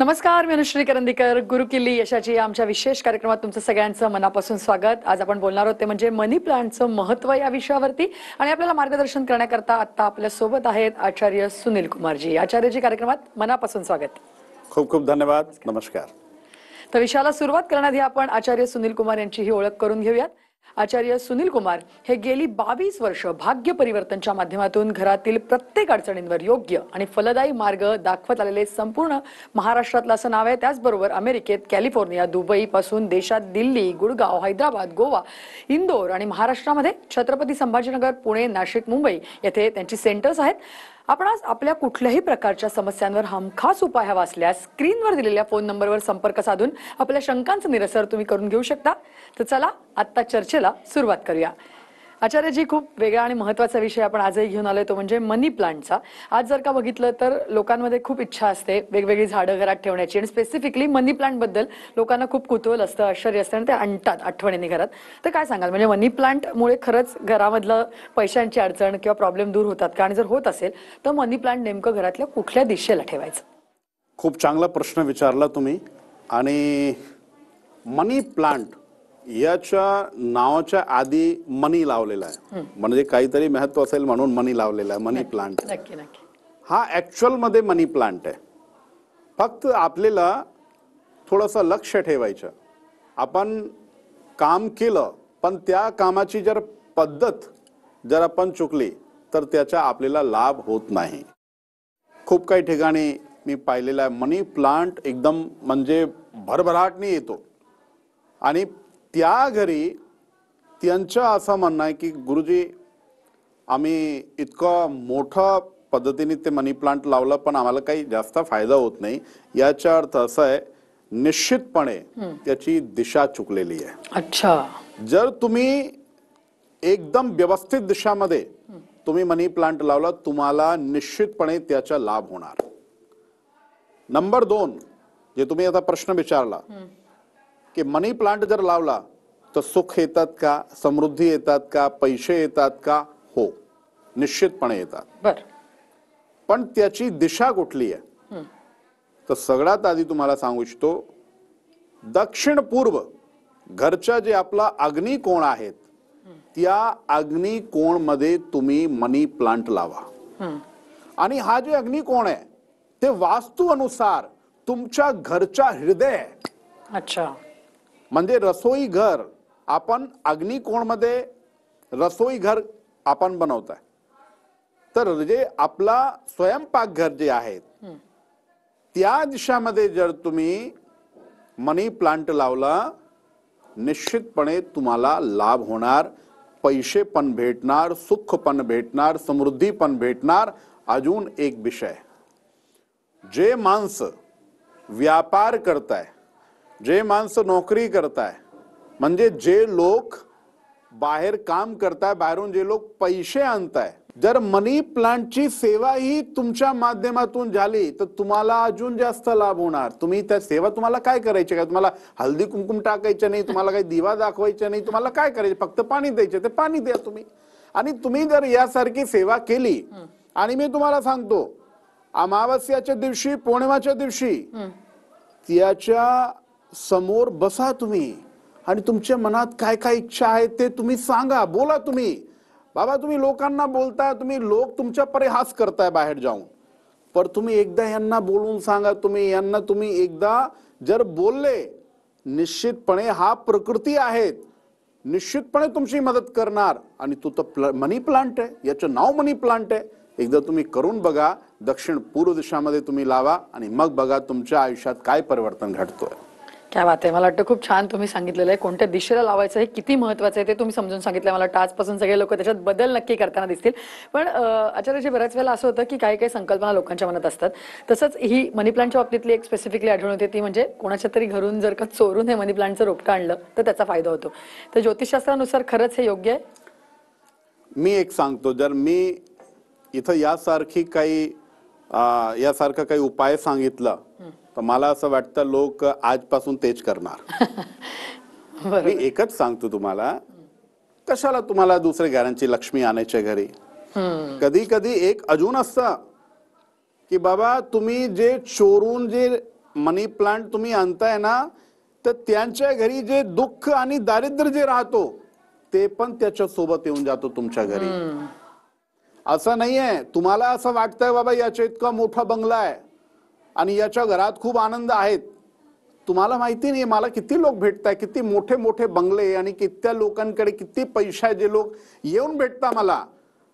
नमस्कार, मी अनुश्री करंदीकर. गुरुकिल्ली यशाची आमच्या विशेष कार्यक्रमात तुमचं सगळ्यांचं मनापासून स्वागत. आज आपण बोलणार आहोत ते म्हणजे मनी प्लांटचं महत्त्व या विषयावरती. आणि आपल्याला मार्गदर्शन करण्याकरता आता आपल्या सोबत आहेत आचार्य सुनील कुमारजी. आचार्यजी, कार्यक्रमात मनापासून स्वागत. खूप खूप धन्यवाद. नमस्कार. तर विषयाला सुरुवात करण्याआधी आपण आचार्य सुनील कुमार यांची ही ओळख करून घेऊयात. आचार्य सुनील कुमार हे गेली 22 वर्ष भाग्य परिवर्तनच्या माध्यमातून घरातील प्रत्येक अडचणींवर योग्य आणि फलदायी मार्ग दाखवत आलेले संपूर्ण महाराष्ट्रातलं असं नाव आहे. त्याचबरोबर अमेरिकेत कॅलिफोर्निया, दुबई पासून देशात दिल्ली, गुडगाव, हैदराबाद, गोवा, इंदोर आणि महाराष्ट्रामध्ये छत्रपती संभाजीनगर, पुणे, नाशिक, मुंबई येथे त्यांची सेंटर्स आहेत. आपण आज आपल्या कुठल्याही प्रकारच्या समस्यांवर हमखास उपाय हवा असल्यास स्क्रीनवर दिलेल्या फोन नंबरवर संपर्क साधून आपल्या शंकांचं निरसन तुम्ही करून घेऊ शकता. तर चला आता चर्चेला सुरुवात करूया. आचार्यजी, खूप वेगळा आणि महत्त्वाचा विषय आपण आजही घेऊन आलोय, तो म्हणजे मनी प्लांटचा. आज जर का बघितलं तर लोकांमध्ये खूप इच्छा असते वेगवेगळी झाडं घरात ठेवण्याची, आणि स्पेसिफिकली मनी प्लांट बद्दल लोकांना खूप कुतूहल असतं, आश्चर्य असतं आणि ते आणतात आठवणीने घरात. तर काय सांगाल, म्हणजे मनी प्लांटमुळे खरंच घरामधलं पैशांची अडचण किंवा प्रॉब्लेम दूर होतात का? आणि जर होत असेल तर मनी प्लांट नेमकं घरातल्या कुठल्या दिशेला ठेवायचं? खूप चांगला प्रश्न विचारला तुम्ही. आणि मनी प्लांट याच्या नावाच्या आधी मनी लावलेला आहे, म्हणजे काहीतरी महत्व असेल म्हणून मनी लावलेला आहे. मनी प्लांट नक्की नक्की हा ऍक्च्युअल मध्ये मनी प्लांट आहे. फक्त आपल्याला थोडंसं लक्ष ठेवायचं. आपण काम केलं पण त्या कामाची जर पद्धत जर आपण चुकली तर त्याचा आपल्याला लाभ होत नाही. खूप काही ठिकाणी मी पाहिलेलं आहे मनी प्लांट एकदम म्हणजे भरभराटने येतो आणि त्या घरी त्यांचं असं म्हणणं आहे की गुरुजी, आम्ही इतकं मोठ्या पद्धतीने ते मनी प्लांट लावलं पण आम्हाला काही जास्त फायदा होत नाही. याचा अर्थ असा आहे, निश्चितपणे त्याची दिशा चुकलेली आहे. अच्छा. जर तुम्ही एकदम व्यवस्थित दिशामध्ये तुम्ही मनी प्लांट लावला, तुम्हाला निश्चितपणे त्याचा लाभ होणार. नंबर 2, जे तुम्ही आता प्रश्न विचारला की मनी प्लांट जर लावला तर सुख येतात का, समृद्धी येतात का, पैसे येतात का? हो, निश्चितपणे येतात. बर. पण त्याची दिशा कुठली आहे? तर सगळ्यात आधी तुम्हाला सांगू इच्छितो, दक्षिण पूर्व घरच्या जे आपला अग्निकोण आहेत त्या अग्निकोण मध्ये तुम्ही मनी प्लांट लावा. आणि हा जे अग्निकोण आहे ते वास्तू अनुसार तुमच्या घरच्या हृदय आहे. अच्छा. म्हणजे रसोई घर आपण अग्निकोण मध्ये रसोई घर आपण बनवताय, तर जे आपला स्वयंपाकघर जे आहेत त्या दिशामध्ये जर तुम्ही मनी प्लांट लावला, निश्चितपणे तुम्हाला लाभ होणार. पैसे पण भेटणार, सुख पण भेटणार, समृद्धी पण भेटणार. अजून एक विषय, जे माणसं व्यापार करताय, जे माणसं नोकरी करताय, म्हणजे जे लोक बाहेर काम करताय, बाहेरून जे लोक पैसे आणताय, जर मनी प्लांटची सेवा ही तुमच्या माध्यमातून झाली तर तुम्हाला अजून जास्त लाभ होणार. तुम्ही त्या सेवा, तुम्हाला काय करायचे का? तुम्हाला हळदी कुंकुम टाकायचं नाही, तुम्हाला काही दिवा दाखवायचा नाही, तुम्हाला काय करायचं, फक्त पाणी द्यायचे, ते पाणी द्या तुम्ही. आणि तुम्ही जर यासारखी सेवा केली, आणि मी तुम्हाला सांगतो, अमावस्याच्या दिवशी, पौर्णिमाच्या दिवशी त्याच्या समोर बसा तुम्ही आणि तुमच्या मनात काय काय इच्छा आहे ते तुम्ही सांगा, बोला तुम्ही. बाबा, तुम्ही लोकांना बोलताय, तुम्ही लोक तुमच्या परिहास करताय बाहेर जाऊन, पण तुम्ही एकदा यांना बोलून सांगा. तुम्ही यांना तुम्ही एकदा जर बोलले, निश्चितपणे हा प्रकृती आहेत, निश्चितपणे तुमची मदत करणार. आणि तो तर मनी प्लांट आहे, याचं नाव मनी प्लांट आहे. एकदा तुम्ही करून बघा, दक्षिण पूर्व दिशामध्ये तुम्ही लावा आणि मग बघा तुमच्या आयुष्यात काय परिवर्तन घडतोय. काय बात आहे. मला वाटतं खूप छान तुम्ही सांगितलेलं आहे. कोणत्या दिशेला लावायचं हे किती महत्त्वाचं आहे ते तुम्ही समजून सांगितलं. मला वाटतं आजपासून सगळे लोक त्याच्यात बदल नक्की करताना दिसतील. पण आचार्यजी, बऱ्याच वेळेला असं होतं की काही काही संकल्पना लोकांच्या मनात असतात. तसंच ही मनी प्लांटच्या बाबतीतली एक स्पेसिफिकली आढळून होते, ती म्हणजे कोणाच्या तरी घरून जर का चोरून हे मनी प्लांटचं रोपटं आणलं तर त्याचा फायदा होतो. तर ज्योतिषशास्त्रानुसार खरंच हे योग्य आहे? मी एक सांगतो, जर मी इथं यासारखं काही उपाय सांगितलं तर मला असं वाटतं लोक आजपासून तेच करणार. मी एकच सांगतो तुम्हाला, कशाला तुम्हाला दुसऱ्या घरांची लक्ष्मी आणायच्या घरी. कधी कधी एक अजून असतं की बाबा, तुम्ही जे चोरून जे मनी प्लांट तुम्ही आणताय ना, तर त्यांच्या घरी जे दुःख आणि दारिद्र्य जे राहतो ते पण त्याच्या सोबत येऊन जातो तुमच्या घरी. असं नाहीये तुम्हाला असं वाटतंय बाबा याच्या इतका मोठा बंगला आहे आणि याच्या घरात खूप आनंद आहेत. तुम्हाला माहिती नाही मला किती लोक भेटताय, किती मोठे मोठे बंगले आणि कित्या लोकांकडे किती पैसा आहे, जे लोक येऊन भेटता मला.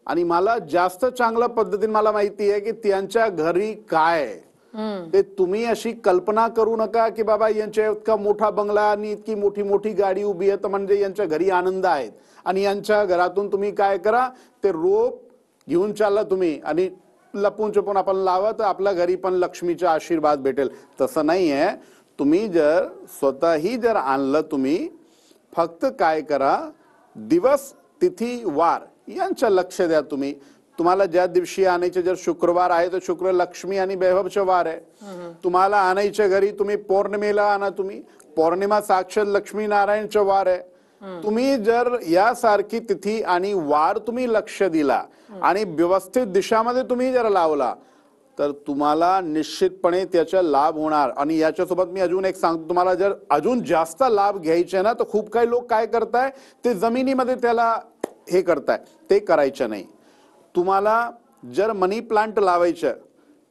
आणि मला जास्त चांगल्या पद्धतीने मला माहिती आहे की त्यांच्या घरी काय ते. तुम्ही अशी कल्पना करू नका की बाबा यांच्या इतका मोठा बंगला आणि इतकी मोठी मोठी गाडी उभी आहे तर म्हणजे यांच्या घरी आनंद आहेत. आणि यांच्या घरातून तुम्ही काय करा, ते रोप घेऊन चालला तुम्ही आणि लपून छपून आपण लावा तर आपल्या घरी पण लक्ष्मीचा आशीर्वाद भेटेल. तसं नाहीये. तुम्ही जर स्वतःही जर आणलं, तुम्ही फक्त काय करा, दिवस तिथी वार यांचं लक्ष द्या. तुम्हाला ज्या दिवशी आणायचे, जर शुक्रवार आहे तर शुक्र लक्ष्मी आणि वैभवचा वार आहे. तुम्हाला आणायच्या घरी तुम्ही पौर्णिमेला आणा, तुम्ही पौर्णिमा साक्षात लक्ष्मी नारायणचा वार आहे. तुम्ही जर यासारखी तिथी आणि वार तुम्ही लक्ष दिला आणि व्यवस्थित दिशामध्ये तुम्ही जर लावला तर तुम्हाला निश्चितपणे त्याचा लाभ होणार. आणि याच्यासोबत मी अजून एक सांगतो तुम्हाला, जर अजून जास्त लाभ घ्यायचे ना तर खूप काही लोक काय करताय, ते जमिनीमध्ये त्याला हे करताय, ते करायचं नाही. तुम्हाला जर मनी प्लांट लावायचं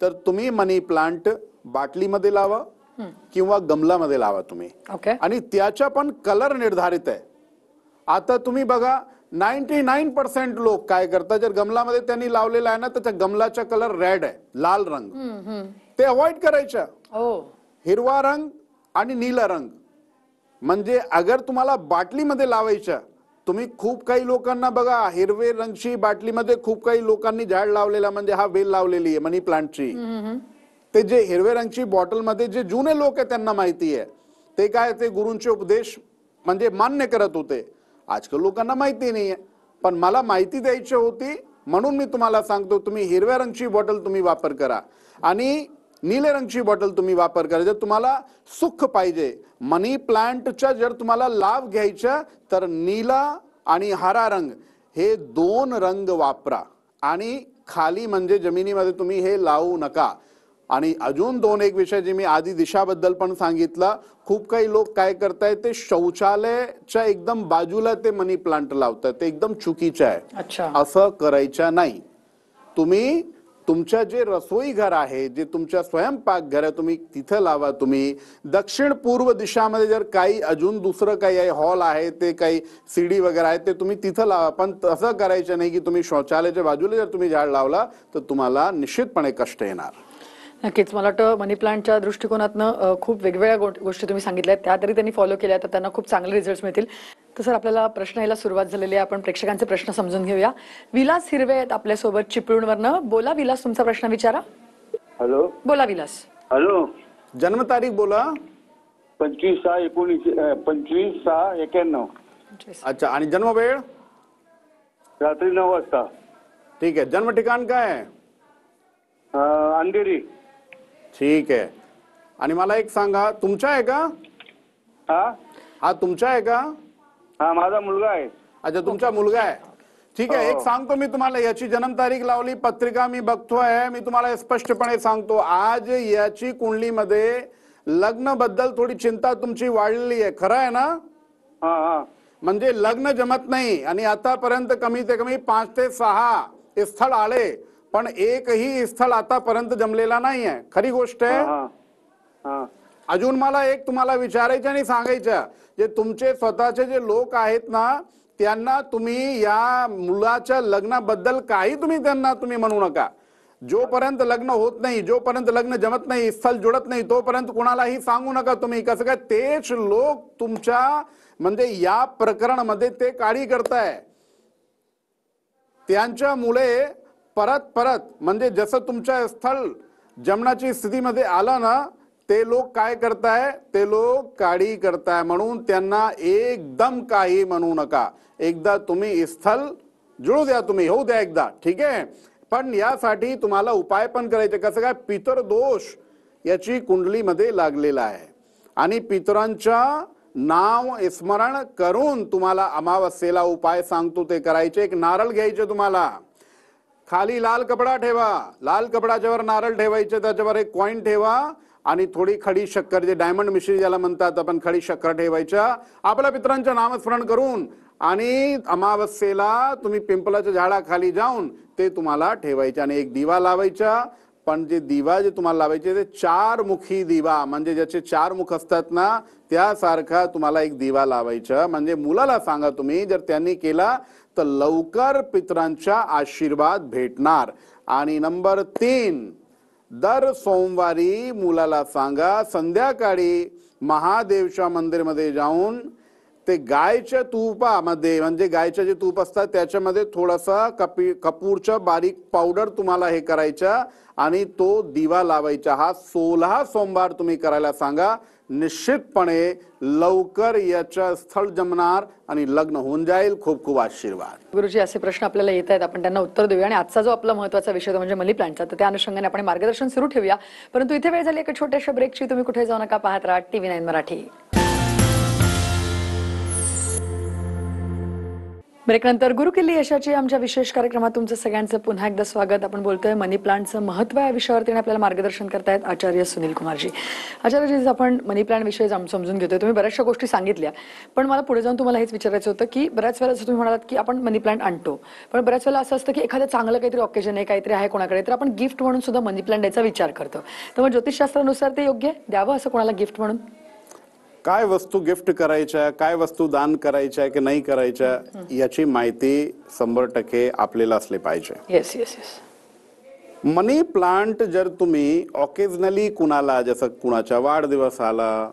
तर तुम्ही मनी प्लांट बाटलीमध्ये लावा किंवा गमलामध्ये लावा तुम्ही. आणि त्याचा पण कलर निर्धारित आहे. आता तुम्ही बघा 99% लोक काय करतात, जर गमलामध्ये त्यांनी लावलेला आहे ना तर त्या गमलाचा कलर रेड आहे, लाल रंग, ते अवॉइड करायचं. हिरवा रंग आणि नीला रंग. म्हणजे अगर तुम्हाला बाटलीमध्ये लावायचं, तुम्ही खूप काही लोकांना बघा हिरवे रंगची बाटलीमध्ये खूप काही लोकांनी झाड लावलेला, म्हणजे हा वेल लावलेली आहे मनी प्लांटची. ते जे हिरवे रंगची बॉटलमध्ये जे जुने लोक आहे त्यांना माहिती आहे, ते काय ते गुरूंचे उपदेश म्हणजे मान्य करत होते. आजकाल लोकांना माहिती नाहीये, पण मला माहिती द्यायची होती म्हणून मी तुम्हाला सांगतो. तुम्ही हिरव्या रंगची बॉटल तुम्ही वापर करा आणि नीले रंगची बॉटल तुम्ही वापर करा. जर तुम्हाला सुख पाहिजे, मनी प्लांटचा जर तुम्हाला लाभ घ्यायचा तर नीला आणि हरा रंग हे 2 रंग वापरा. आणि खाली म्हणजे जमिनीमध्ये तुम्ही हे लावू नका. आणि अजून 2 एक विषय जे मी आधी दिशाबद्दल पण सांगितलं, खूप काही लोक काय करतायत, ते शौचालयाच्या एकदम बाजूला ते मनी प्लांट लावतात, ते एकदम चुकीचं आहे. असं करायचं नाही. तुम्ही तुमच्या जे रसोई घर आहे, जे तुमच्या स्वयंपाक घर आहे, तुम्ही तिथं लावा. तुम्ही दक्षिण पूर्व दिशामध्ये जर काही अजून दुसरं काही आहे, हॉल आहे, ते काही सीडी वगैरे आहे, ते तुम्ही तिथं लावा. पण असं करायचं नाही की तुम्ही शौचालयाच्या बाजूला जर तुम्ही झाड लावला तर तुम्हाला निश्चितपणे कष्ट येणार. नक्कीच. मला वाटतं मनी प्लांटच्या दृष्टिकोनातनं खूप वेगवेगळ्या गोष्टी तुम्ही सांगितल्या, त्या तरी त्यांनी फॉलो केल्या तर त्यांना खूप चांगले रिझल्ट मिळतील. तर सर, आपल्याला प्रश्न यायला सुरुवात झालेली आहे. आपण प्रेक्षकांचे प्रश्न समजून घेऊया. विलास हिरवे आहेत आपल्यासोबत चिपळूणवरनं. बोला विलास, तुमचा प्रश्न विचारा. हॅलो. बोला विलास. हॅलो. जन्मतारीख बोला. 25/6/1991. अच्छा. आणि जन्म वेळ? रात्री 9 वाजता. ठीक आहे. जन्म ठिकाण काय आहे? अंधेरी. ठीक आहे. आणि मला एक सांगा, तुमचा आहे का हा? तुमचा आहे का? हा, माझा मुलगा आहे. अच्छा, तुमचा मुलगा आहे. ठीक आहे. एक सांगतो मी तुम्हाला, याची जन्मतारीख लावली, पत्रिका मी बघतोय, मी तुम्हाला स्पष्टपणे सांगतो, आज याची कुंडलीमध्ये लग्न बद्दल थोडी चिंता तुमची वाढलेली आहे. खरं आहे ना? म्हणजे लग्न जमत नाही आणि आतापर्यंत कमी ते कमी 5 ते 6 स्थळ आले, पण एकही स्थळ आतापर्यंत जमलेला नाहीये. खरी गोष्ट आहे. अजून मला एक तुम्हाला विचारायचं आणि सांगायचं, जे तुमचे स्वतःचे जे लोक आहेत ना, त्यांना तुम्ही या मुलाच्या लग्नाबद्दल काही त्यांना म्हणू नका. जोपर्यंत लग्न होत नाही, जोपर्यंत लग्न जमत नाही, स्थळ जुळत नाही, तोपर्यंत कोणालाही सांगू नका तुम्ही. कसं काय, तेच लोक तुमच्या म्हणजे या प्रकरणामध्ये ते काळी करताय. त्यांच्या मुले परत म्हणजे जसं तुमच्या स्थळ जमण्याची स्थितीमध्ये आलं ना, ते लोक काय करताय, ते लोक काळी करताय. म्हणून त्यांना एकदम काही म्हणू नका. एकदा तुम्ही स्थळ जुळू द्या, तुम्ही होऊ द्या एकदा, ठीक आहे. पण यासाठी तुम्हाला उपाय पण करायचे. कसं काय, पितर दोष याची कुंडलीमध्ये लागलेला आहे आणि पितरांच्या नाव स्मरण करून तुम्हाला अमावस्येला उपाय सांगतो ते करायचे. एक नारळ घ्यायचे तुम्हाला, खाली लाल कपडा ठेवा, लाल कपड्याच्यावर नारळ ठेवायचे, त्याच्यावर एक कॉइन ठेवा आणि थोडी खडी शक्कर, जे डायमंड मिश्री ज्याला म्हणतात आपण, खडी शक्कर ठेवायच्या आपल्या पितरांचं नामस्मरण करून, आणि अमावस्येला तुम्ही पिंपलाच्या झाडाखाली जाऊन ते तुम्हाला ठेवायचे आणि एक दिवा लावायचा. पण जे दिवा जे तुम्हाला लावायचे ते 4 मुखी दिवा, म्हणजे ज्याचे 4 मुख असतात ना त्यासारखा तुम्हाला एक दिवा लावायचा. म्हणजे मुलाला सांगा तुम्ही, जर त्यांनी केला तर लवकर पितरांचा आशीर्वाद भेटणार. आणि नंबर 3, दर सोमवारी मुलाला सांगा संध्याकाळी महादेवच्या मंदिरमध्ये जाऊन ते गायच्या तुपामध्ये, म्हणजे गायचे जे तूप असतात त्याच्यामध्ये थोडासा कपूरचा बारीक पावडर तुम्हाला हे करायचा आणि तो दिवा लावायचा. हा 16 सोमवार तुम्ही करायला सांगा. निश्चितपणे लवकर याचं स्थळ जमणार आणि लग्न होऊन जाईल. खूप खूप आशीर्वाद. गुरुजी, असे प्रश्न आपल्याला येत आहेत, आपण त्यांना उत्तर देऊया. आणि आजचा जो आपला महत्त्वाचा विषय होता म्हणजे मनी प्लांटचा, तर त्या अनुषंगाने आपण मार्गदर्शन सुरू ठेवूया. परंतु इथे वेळ झाली एका छोट्याशा ब्रेकची. तुम्ही कुठे जाऊ नका, पाहत राहा TV9 मराठी. ब्रेकनंतर गुरुकिल्ली यशाची आमच्या विशेष कार्यक्रमात तुमचं सगळ्यांचं पुन्हा एकदा स्वागत. आपण बोलतोय मनी प्लांटचं महत्त्व या विषयावरती आणि आपल्याला मार्गदर्शन करतायत आचार्य सुनील कुमारजी. आचार्यजी, आपण मनी प्लांट विषयी समजून घेतोय. तुम्ही बऱ्याचशा गोष्टी सांगितल्या, पण मला पुढे जाऊन तुम्हाला हेच विचारायचं होतं की बऱ्याच वेळेला असं तुम्ही म्हणालात की आपण मनी प्लांट आणतो, पण बऱ्याच वेळेला असं असतं की एखादं चांगलं काहीतरी ऑकेजन आहे, काहीतरी आहे कोणाकडे, तर आपण गिफ्ट म्हणून सुद्धा मनी प्लांट द्यायचा विचार करतो. तर मग ज्योतिषशास्त्रानुसार ते योग्य द्यावं असं कोणाला गिफ्ट म्हणून? काय वस्तू गिफ्ट करायच्या, काय वस्तू दान करायच्या की नाही करायच्या याची माहिती 100% आपल्याला असली पाहिजे. Yes yes yes. Money plant जर तुम्ही ऑकेजनली कुणाला, जसं कुणाचा वाढदिवस आला,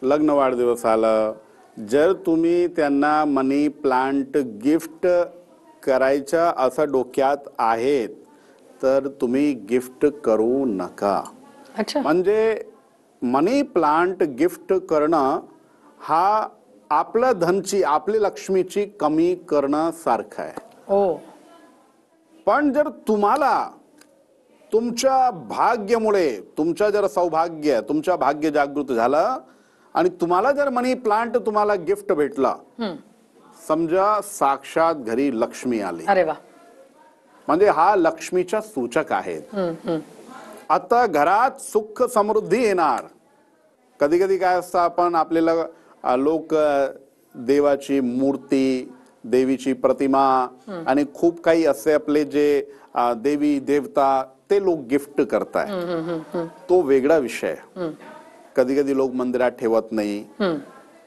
लग्न वाढदिवस आला, जर तुम्ही त्यांना मनी प्लांट गिफ्ट करायचा असं डोक्यात आहेत तर तुम्ही गिफ्ट करू नका. अच्छा. म्हणजे मनी प्लांट गिफ्ट करणं हा आपल्या धनची, आपली लक्ष्मीची कमी करणं सारखं आहे. हो. पण जर तुम्हाला तुमच्या भाग्यामुळे, तुमचं जर सौभाग्य, तुमचं भाग्य जागृत झालं आणि तुम्हाला जर मनी प्लांट तुम्हाला गिफ्ट भेटला, समजा साक्षात घरी लक्ष्मी आली. अरे वा. म्हणजे हा लक्ष्मीचा सूचक आहे. आता घरात सुख समृद्धी येणार. कधी कधी काय असतं, आपण आपल्याला लोक देवाची मूर्ती, देवीची प्रतिमा आणि खूप काही असे आपले जे देवी देवता ते लोक गिफ्ट करताय, तो वेगळा विषय. कधी कधी लोक मंदिरात ठेवत नाही,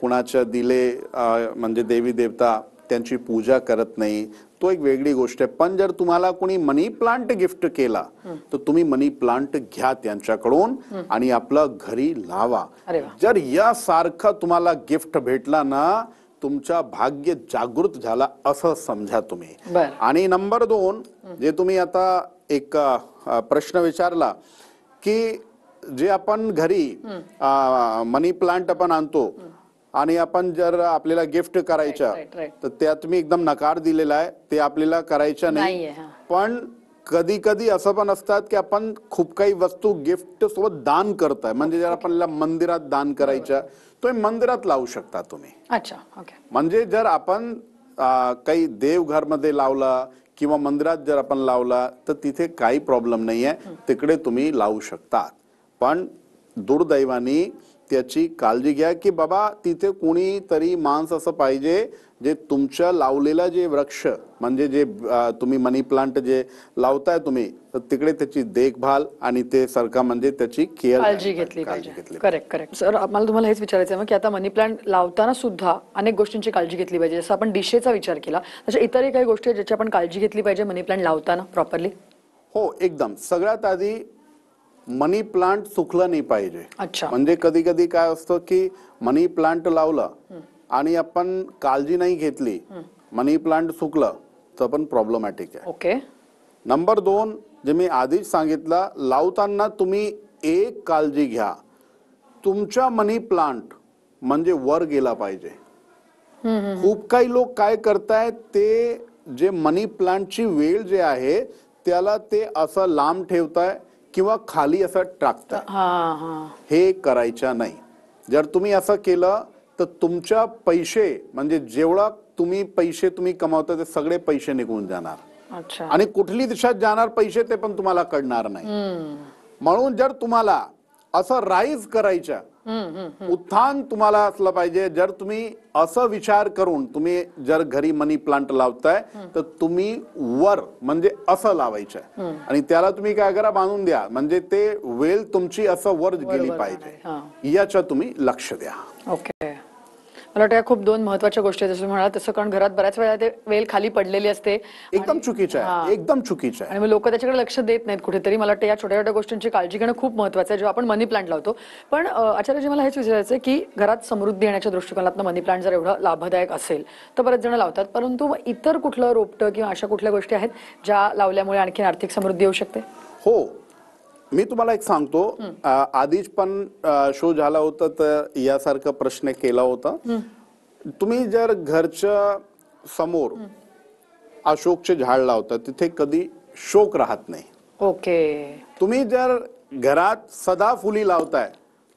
कुणाच्या दिले म्हणजे देवी देवता त्यांची पूजा करत नाही, तो एक वेगळी गोष्ट आहे. पण जर तुम्हाला कोणी मनी प्लांट गिफ्ट केला तर तुम्ही मनी प्लांट घ्या त्यांच्याकडून आणि आपलं घरी लावा. जर यासारखं तुम्हाला गिफ्ट भेटला ना, तुमचा भाग्य जागृत झाला असं समजा तुम्ही. आणि नंबर 2, जे तुम्ही आता एक प्रश्न विचारला की जे आपण घरी मनी प्लांट आपण आणतो आणि आपण जर आपल्याला गिफ्ट करायचं तर त्यात मी एकदम नकार दिलेला आहे, ते आपल्याला करायचं नाही. पण कधी कधी असं पण असतात की आपण खूप काही वस्तू गिफ्ट सोबत दान करताय, म्हणजे जर आपल्याला मंदिरात दान करायचं तो मंदिरात लावू शकता तुम्ही. अच्छा. ओके. म्हणजे जर आपण काही देवघर मध्ये लावला किंवा मंदिरात जर आपण लावला तर तिथे काही प्रॉब्लेम नाहीये, तिकडे तुम्ही लावू शकता. पण दुर्दैवाने त्याची काळजी घ्या की बाबा तिथे कोणीतरी माणूस असं पाहिजे जे तुमच्या लावलेला जे वृक्ष, म्हणजे जे तुम्ही मनी प्लांट जे लावताय तुम्ही, तर तिकडे त्याची देखभाल आणि ते सारखा म्हणजे त्याची केअर, काळजी घेतली पाहिजे. Correct correct. सर, मला तुम्हाला हेच विचारायचं आहे की आता मनी प्लांट लावताना सुद्धा अनेक गोष्टींची काळजी घेतली पाहिजे. जसं आपण डिशेचा विचार केला, तशा इतरही काही गोष्टी ज्याची आपण काळजी घेतली पाहिजे मनी प्लांट लावताना प्रॉपरली. हो, एकदम. सगळ्यात आधी मनी प्लांट सुकलं नाही पाहिजे. अच्छा. म्हणजे कधी कधी काय असतं की मनी प्लांट लावलं आणि आपण काळजी नाही घेतली, मनी प्लांट सुकलं तर पण प्रॉब्लेमॅटिक आहे. ओके. नंबर 2, जे मी आधीच सांगितलं, लावताना तुम्ही एक काळजी घ्या, तुमचा मनी प्लांट म्हणजे वर गेला पाहिजे. खूप काही लोक काय करतायत, ते जे मनी प्लांटची वेल जे आहे त्याला ते असं लांब ठेवताय किंवा खाली असं टाकताय. हे करायचं नाही. जर तुम्ही असं केलं तर तुमच्या पैसे, म्हणजे जेवढा तुम्ही पैसे तुम्ही कमावता ते सगळे पैसे निघून जाणार. अच्छा. आणि कुठली दिशा जाणार पैसे ते पण तुम्हाला कळणार नाही. म्हणून जर तुम्हाला असं राईज करायच्या, उत्थान तुम्हाला असलं पाहिजे. जर तुम्ही असं विचार करून तुम्ही जर घरी मनी प्लांट लावताय तर तुम्ही वर म्हणजे असं लावायचं आणि त्याला तुम्ही काय करा, बांधून द्या, म्हणजे ते वेल तुमची असं वर गेली पाहिजे, याच्या तुम्ही लक्ष द्या. ओके. मला वाटतं या खूप दोन महत्वाच्या गोष्टी आहेत जसं म्हणाला तसं, कारण घरात बऱ्याच वेळा ते वेल खाली पडलेली असते, एकदम चुकीचं आहे, एकदम चुकीचं आहे. आणि मग लोक त्याच्याकडे लक्ष देत नाहीत कुठेतरी. मला वाटतं या छोट्या छोट्या गोष्टींची काळजी घेणं खूप महत्वाचं आहे जेव्हा आपण मनी प्लांट लावतो. पण आचार्यजी, मला हेच विचारायचं आहे की घरात समृद्धी येण्याच्या दृष्टिकोनातून मनी प्लांट जर एवढं लाभदायक असेल तर बरेच जण लावतात, परंतु इतर कुठलं रोपटं किंवा अशा कुठल्या गोष्टी आहेत ज्या लावल्यामुळे आणखी आर्थिक समृद्धी येऊ शकते? हो, मी तुम्हाला एक सांगतो, आधीच पण शो झाला होता तर यासारखा प्रश्न केला होता. तुम्ही जर घरच्या समोर अशोकचे झाड लावता तिथे कधी शोक राहत नाही. ओके. तुम्ही जर घरात सदाफुली लावताय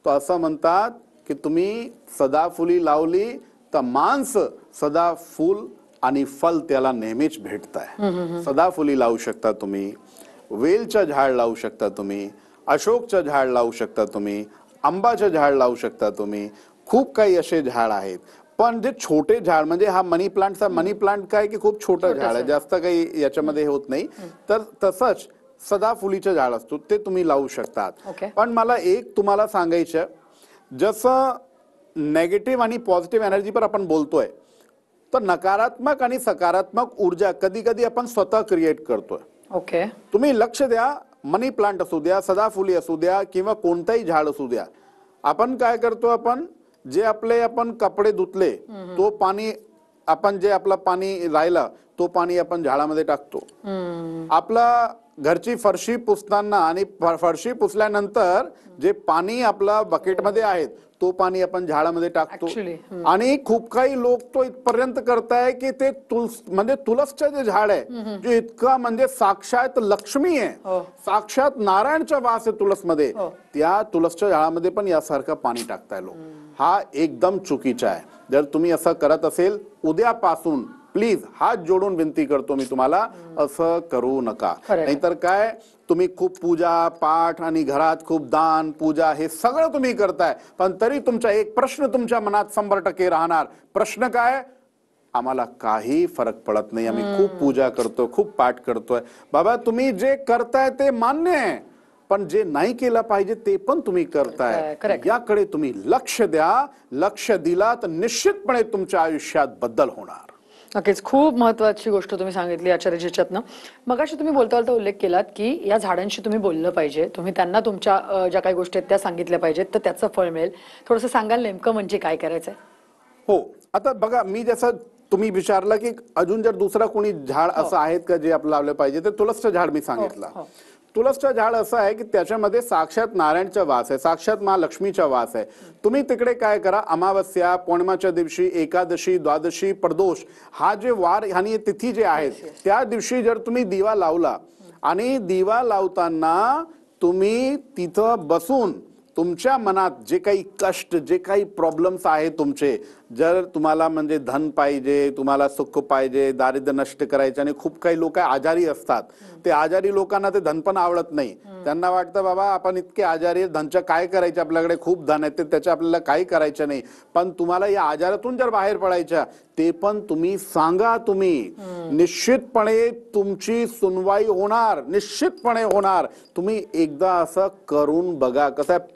तर असं म्हणतात की तुम्ही सदाफुली लावली तर मांस सदा फूल आणि फल त्याला नेहमीच भेटताय. सदाफुली लावू शकता तुम्ही, वेलचं झाड लावू शकता तुम्ही, अशोकचं झाड लावू शकता तुम्ही, आंबाचं झाड लावू शकता तुम्ही, खूप काही असे झाड आहेत. पण जे छोटे झाड म्हणजे हा मनी प्लांटचा, मनी प्लांट काय की खूप छोटं झाड आहे, जास्त काही याच्यामध्ये होत नाही, तर तसंच सदाफुलीचं झाड असतो ते तुम्ही लावू शकतात. पण मला एक तुम्हाला सांगायचं, जसं नेगेटिव्ह आणि पॉझिटिव्ह एनर्जी पर आपण बोलतोय तर नकारात्मक आणि सकारात्मक ऊर्जा कधी कधी आपण स्वतः क्रिएट करतोय. ओके. तुम्ही लक्ष द्या, मनी प्लांट असू द्या, सदाफुली असू द्या किंवा कोणताही झाड असू द्या, आपण काय करतो, आपण जे आपण कपडे धुतले तो पाणी, आपण जे आपलं पाणी राहिला तो पाणी आपण झाडामध्ये टाकतो. आपला घरची फरशी पुसताना आणि फरशी पुसल्यानंतर जे पाणी आपला बकेटमध्ये आहे तो पाणी आपण झाडामध्ये टाकतो. आणि खूप काही लोक तो इथपर्यंत करताय की ते म्हणजे तुलसचं जे झाड आहे जे इतका म्हणजे साक्षात लक्ष्मी आहे, साक्षात नारायणचा वास आहे तुलसमध्ये, त्या तुलसच्या झाडामध्ये पण यासारखं पाणी टाकताय लोक. हा एकदम चुकीचा आहे. जर तुम्ही असं करत असेल, उद्यापासून प्लीज हात जोडून विनंती करतो मी तुम्हाला, असं करू नका. नाहीतर काय, तुम्ही खूप पूजा पाठ आणि घरात खूप दान पूजा हे सगळं तुम्ही करताय, पण तरी तुमचा एक प्रश्न तुमच्या मनात 100% राहणार. प्रश्न काय? आम्हाला काही फरक पडत नाही, आम्ही खूप पूजा करतो, खूप पाठ करतोय. बाबा, तुम्ही जे करताय ते मान्य आहे, पण जे नाही केलं पाहिजे ते पण तुम्ही करताय, याकडे तुम्ही लक्ष द्या. लक्ष दिला तर निश्चितपणे तुमच्या आयुष्यात बदल होणार. नक्कीच, खूप महत्वाची गोष्ट तुम्ही सांगितली आचार्यजीच्यातनं. मगाशी तुम्ही बोलता बोलता उल्लेख केलात की या झाडांशी तुम्ही बोललं पाहिजे, तुम्ही त्यांना तुमच्या ज्या काही गोष्टी आहेत त्या सांगितल्या पाहिजेत तर त्याचं फळ मिळेल. थोडंसं सांगाल नेमकं म्हणजे काय करायचंय? हो, आता बघा, मी जसं तुम्ही विचारलं की अजून जर दुसरा कोणी झाड असं आहेत का जे आपलं लावलं पाहिजे, तर तुलसचं झाड मी सांगितलं. तुलसचं झाड असं आहे की त्याच्यामध्ये साक्षात नारायणचा वास आहे, साक्षात महालक्ष्मीचा वास आहे. तुम्ही तिकडे काय करा, अमावस्या, पौर्णिमाच्या दिवशी, एकादशी, द्वादशी, प्रदोष हा जे वार आणि तिथी जे आहेत त्या दिवशी जर तुम्ही दिवा लावला आणि दिवा लावताना तुम्ही तिथं बसून तुमच्या मनात जे काही कष्ट, जे काही प्रॉब्लेम्स आहेत तुमचे, जर तुम्हाला म्हणजे धन पाहिजे, तुम्हाला सुख पाहिजे, दारिद्र्य नष्ट करायचे, आणि खूप काही लोक आजारी असतात, ते आजारी लोकांना ते धन पण आवडत नाही. त्यांना वाटतं बाबा आपण इतके आजारी, धनचं काय करायचं, आपल्याकडे खूप धन आहे ते त्याच्या आपल्याला काही करायचं नाही. पण तुम्हाला या आजारातून जर बाहेर पडायचं ते पण तुम्ही सांगा, तुम्ही निश्चितपणे तुमची सुनवाई होणार, निश्चितपणे होणार. तुम्ही एकदा असं करून बघा. कसं आहे,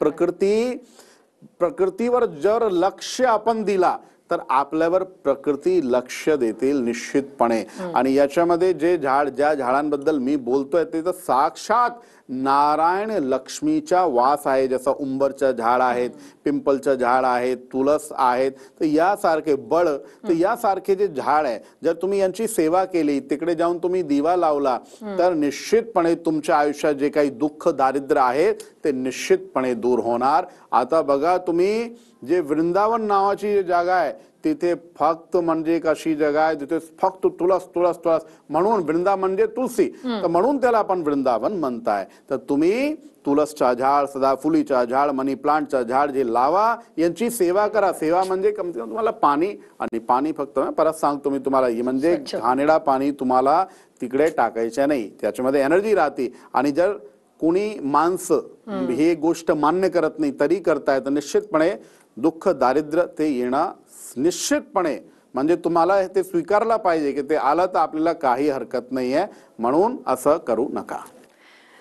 प्रकृतीवर जर लक्ष आपण दिला तर आपल्यावर प्रकृती लक्ष देतील निश्चितपणे. आणि याच्यामध्ये जे झाड, ज्या झाडांबद्दल मी बोलतोय ते तर साक्षात नारायण लक्ष्मीचा वास आहे. जसं उंबरचं झाड आहेत, पिंपलचं झाड आहेत, तुळस आहेत, तर यासारखे बळ, तर यासारखे जे झाड आहे, जर तुम्ही यांची सेवा केली, तिकडे जाऊन तुम्ही दिवा लावला तर निश्चितपणे तुमच्या आयुष्यात जे काही दुःख दारिद्र्य आहे ते निश्चितपणे दूर होणार. आता बघा, तुम्ही जे वृंदावन नावाची जागा आहे तिथे फक्त म्हणजे एक अशी जगा आहे जिथे फक्त तुळस तुळस तुळस, म्हणून वृंदा म्हणजे तुलसी, तर म्हणून त्याला आपण वृंदावन म्हणताय. तर तुम्ही तुळसचा झाड, सदाफुलीचा झाड, मनी प्लांटचा झाड जे लावा, यांची सेवा करा. सेवा म्हणजे कम से कम तुम्हाला पाणी, आणि पाणी फक्त परत सांगतो मी तुम्हाला, म्हणजे घाणेरडा पाणी तुम्हाला तिकडे टाकायचं नाही, त्याच्यामध्ये एनर्जी राहते. आणि जर कोणी माणसं ही गोष्ट मान्य करत नाही तरी करताय तर निश्चितपणे दुःख दारिद्र्य ते येणं निश्चितपणे म्हणजे तुम्हाला ते स्वीकारला पाहिजे की ते आलं तर आपल्याला काही हरकत नाहीये, म्हणून असं करू नका.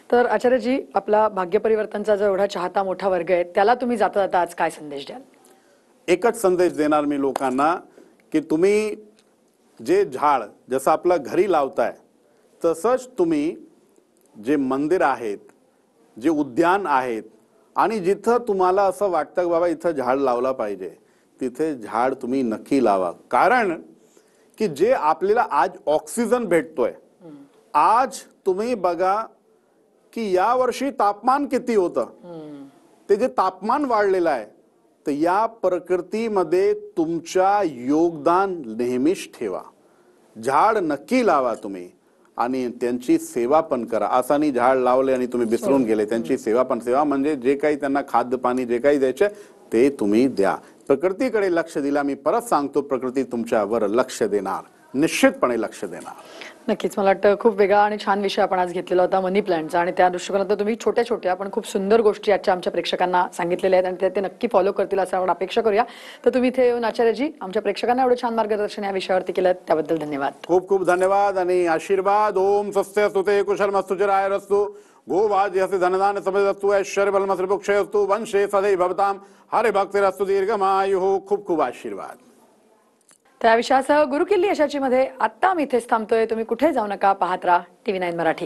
तर आचार्यजी, आपला भाग्य परिवर्तनचा जो एवढा चाहता मोठा वर्ग आहे त्याला तुम्ही जाता जाता आज काय संदेश द्याल? एकच संदेश देणार मी लोकांना की तुम्ही जे झाड जसं आपलं घरी लावताय तसंच तुम्ही जे मंदिर आहेत, जे उद्यान आहेत आणि जिथं तुम्हाला असं वाटतं की बाबा इथं झाड लावला पाहिजे तिथे झाड तुम्ही नक्की लावा. कारण की जे आपल्याला आज ऑक्सिजन भेटतोय, आज तुम्ही बघा की या वर्षी तापमान किती होतं, ते जे तापमान वाढलेलं आहे तर या प्रकृतीमध्ये तुमच्या योगदान नेहमीच ठेवा. झाड नक्की लावा तुम्ही आणि त्यांची सेवा पण करा. असानी झाड लावले आणि तुम्ही विसरून गेले, त्यांची सेवा पण. सेवा म्हणजे जे काही त्यांना खाद्य पाणी जे काही द्यायचे ते तुम्ही द्या. प्रकृतीकडे लक्ष दिला, मी परत सांगतो, प्रकृती तुमच्यावर लक्ष देणार, निश्चितपणे लक्ष देणार. नक्कीच. मला वाटतं खूप वेगळा आणि छान विषय आपण आज घेतलेला होता मनी प्लांटचा, आणि त्या दृष्टिकोनातून तुम्ही छोट्या छोट्या पण खूप सुंदर गोष्टी आजच्या आमच्या प्रेक्षकांना सांगितलेल्या आहेत आणि ते नक्की फॉलो करतील असं आपण अपेक्षा करूया. तर तुम्ही इथे येऊन आचार्यजी आमच्या प्रेक्षकांना एवढं छान मार्गदर्शन या विषयावरती केलं त्याबद्दल धन्यवाद. खूप खूप धन्यवाद आणि आशीर्वाद. ओम स्वस्ति स्तुते कुशलमस्तु चिरायरस्तु गोवाद्यस्य धनदान समृद्धस्तु ऐश्वर्यबलमसृभुक्षयस्तु वंशे सदैव भवताम हरे भक्तिरस्तु दीर्घमायुः. खूप खूप आशीर्वाद. त्या विषयासह गुरुकिल्ली यशाची मध्ये आता आम्ही इथेच थांबतोय. तुम्ही कुठे जाऊ नका, पाहत राहा TV9 मराठी.